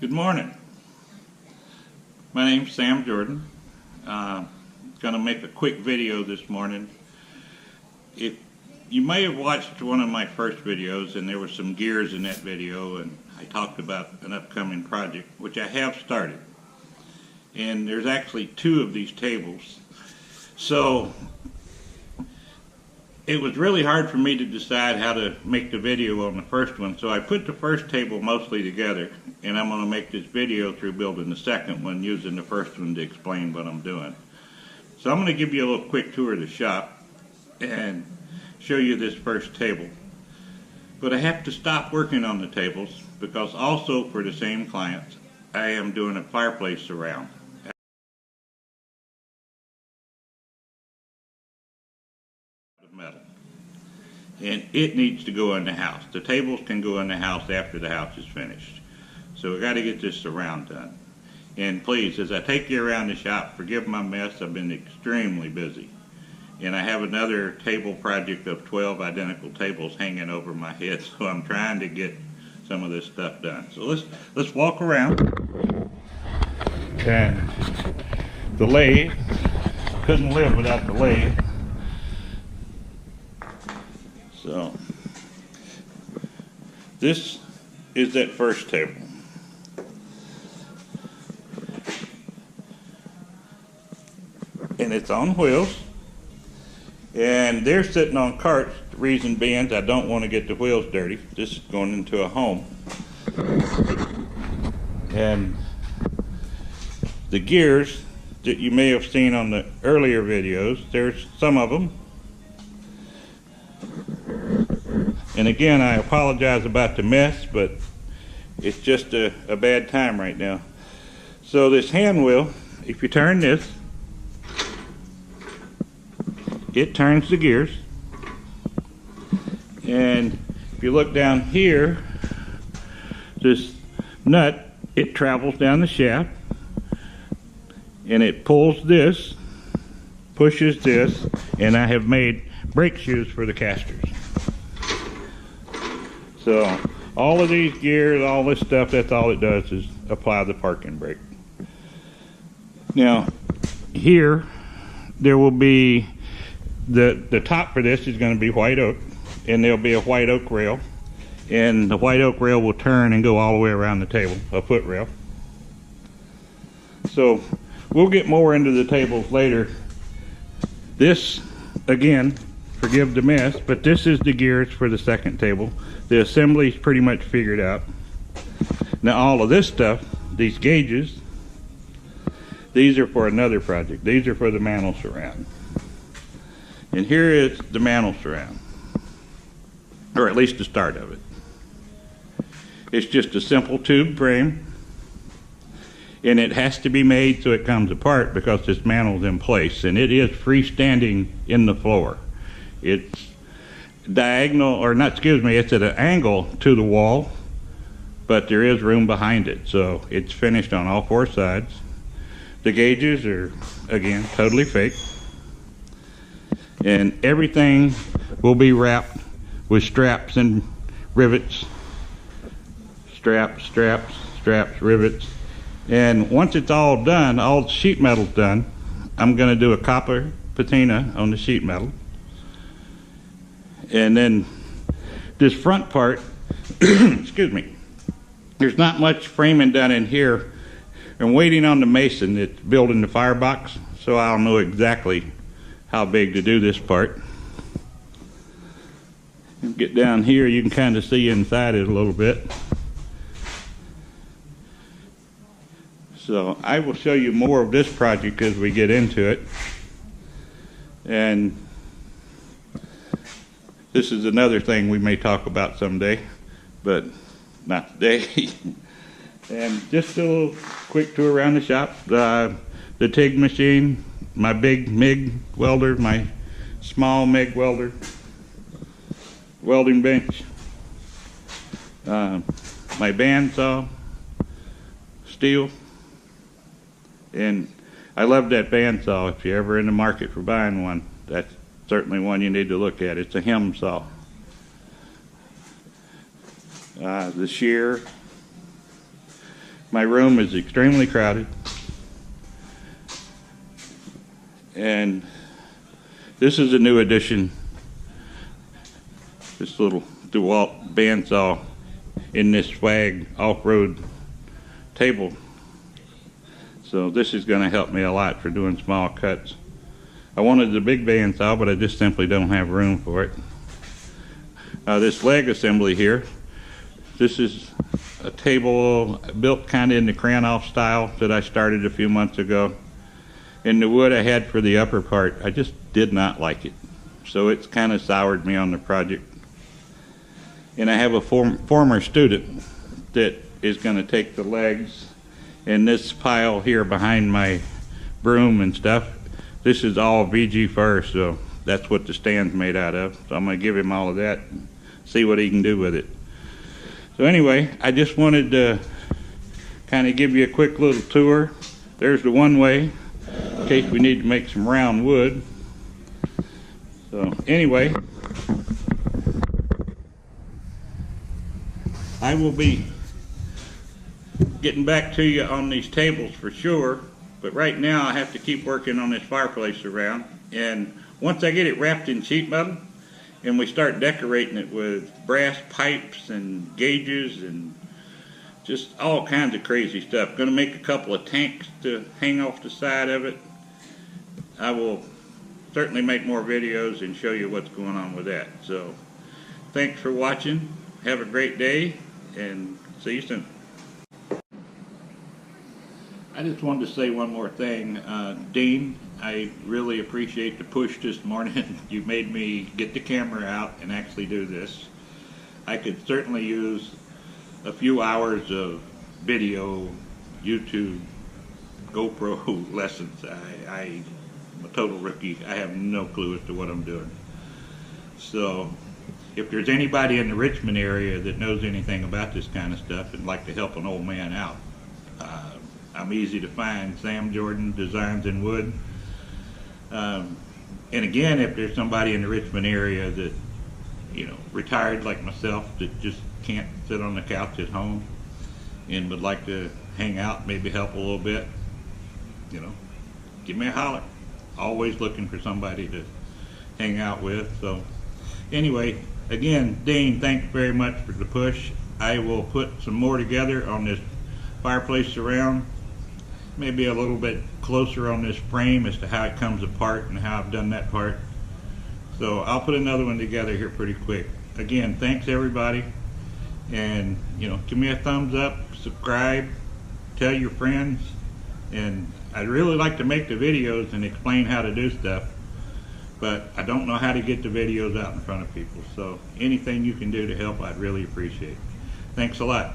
Good morning. My name's Sam Jordan. Going to make a quick video this morning. If you may have watched one of my first videos, and there were some gears in that video, and I talked about an upcoming project, which I have started. And there's actually two of these tables. So it was really hard for me to decide how to make the video on the first one, so I put the first table mostly together, and I'm going to make this video through building the second one using the first one to explain what I'm doing. So I'm going to give you a little quick tour of the shop and show you this first table. But I have to stop working on the tables because also for the same clients I am doing a fireplace surround. Metal. And it needs to go in the house. The tables can go in the house after the house is finished. So we got to get this surround done. And please, as I take you around the shop, forgive my mess. I've been extremely busy. And I have another table project of 12 identical tables hanging over my head, so I'm trying to get some of this stuff done. So let's walk around. And the lathe, couldn't live without the lathe. So, this is that first table. And it's on wheels. And they're sitting on carts. The reason being, I don't want to get the wheels dirty. This is going into a home. And the gears that you may have seen on the earlier videos, there's some of them. And again, I apologize about the mess, but it's just a bad time right now. So this hand wheel, if you turn this, it turns the gears. And if you look down here, this nut, it travels down the shaft, and it pulls this, pushes this, and I have made brake shoes for the casters. So all of these gears, all this stuff, that's all it does is apply the parking brake. Now here there will be the top for this is going to be white oak, and there'll be a white oak rail, and the white oak rail will turn and go all the way around the table, a foot rail. So we'll get more into the tables later. This, again, forgive the mess, but this is the gears for the second table. The assembly is pretty much figured out. Now all of this stuff, these gauges, these are for another project. These are for the mantle surround. And here is the mantle surround, or at least the start of it. It's just a simple tube frame, and it has to be made so it comes apart because this mantle's in place, and it is freestanding in the floor. It's diagonal, or not, excuse me, it's at an angle to the wall, but there is room behind it, so it's finished on all four sides. The gauges are, again, totally fake, and everything will be wrapped with straps and rivets. Straps, rivets. And once it's all done, all the sheet metal's done, I'm going to do a copper patina on the sheet metal. And then this front part, excuse me, there's not much framing done in here. I'm waiting on the mason that's building the firebox, so I'll know exactly how big to do this part. Get down here, you can kind of see inside it a little bit. So I will show you more of this project as we get into it. And this is another thing we may talk about someday, but not today. And just a little quick tour around the shop. The TIG machine, my big MIG welder, my small MIG welder, welding bench, my bandsaw, steel. And I love that bandsaw. If you're ever in the market for buying one, that's certainly one you need to look at. It's a hem saw. The shear, My room is extremely crowded, and this is a new addition. This little DeWalt bandsaw in this swag off-road table. So this is going to help me a lot for doing small cuts. I wanted the big bandsaw, but I just simply don't have room for it. This leg assembly here, this is a table built kind of in the Kranoff style that I started a few months ago. And the wood I had for the upper part, I just did not like it. So it's kind of soured me on the project. And I have a former student that is going to take the legs and this pile here behind my broom and stuff. This is all VG fir, so that's what the stand's made out of. So I'm going to give him all of that and see what he can do with it. So anyway, I just wanted to kind of give you a quick little tour. There's the one way, in case we need to make some round wood. So anyway, I will be getting back to you on these tables for sure, but right now I have to keep working on this fireplace around. And once I get it wrapped in sheet metal and we start decorating it with brass pipes and gauges and just all kinds of crazy stuff, going to make a couple of tanks to hang off the side of it. I will certainly make more videos and show you what's going on with that. So thanks for watching. Have a great day and see you soon. I just wanted to say one more thing. Dean, I really appreciate the push this morning. You made me get the camera out and actually do this. I could certainly use a few hours of video, YouTube, GoPro lessons. I'm a total rookie. I have no clue as to what I'm doing. So if there's anybody in the Richmond area that knows anything about this kind of stuff and like to help an old man out, I'm easy to find. Sam Jordan, Designs in Wood. And again, if there's somebody in the Richmond area that, you know, retired like myself, that just can't sit on the couch at home and would like to hang out, maybe help a little bit, you know, give me a holler. Always looking for somebody to hang out with. So anyway, again, Dean, thanks very much for the push. I will put some more together on this fireplace surround, maybe a little bit closer on this frame as to how it comes apart and how I've done that part. So I'll put another one together here pretty quick. Again, thanks everybody, and you know, give me a thumbs up, subscribe, tell your friends, and I'd really like to make the videos and explain how to do stuff, but I don't know how to get the videos out in front of people. So anything you can do to help, I'd really appreciate. Thanks a lot.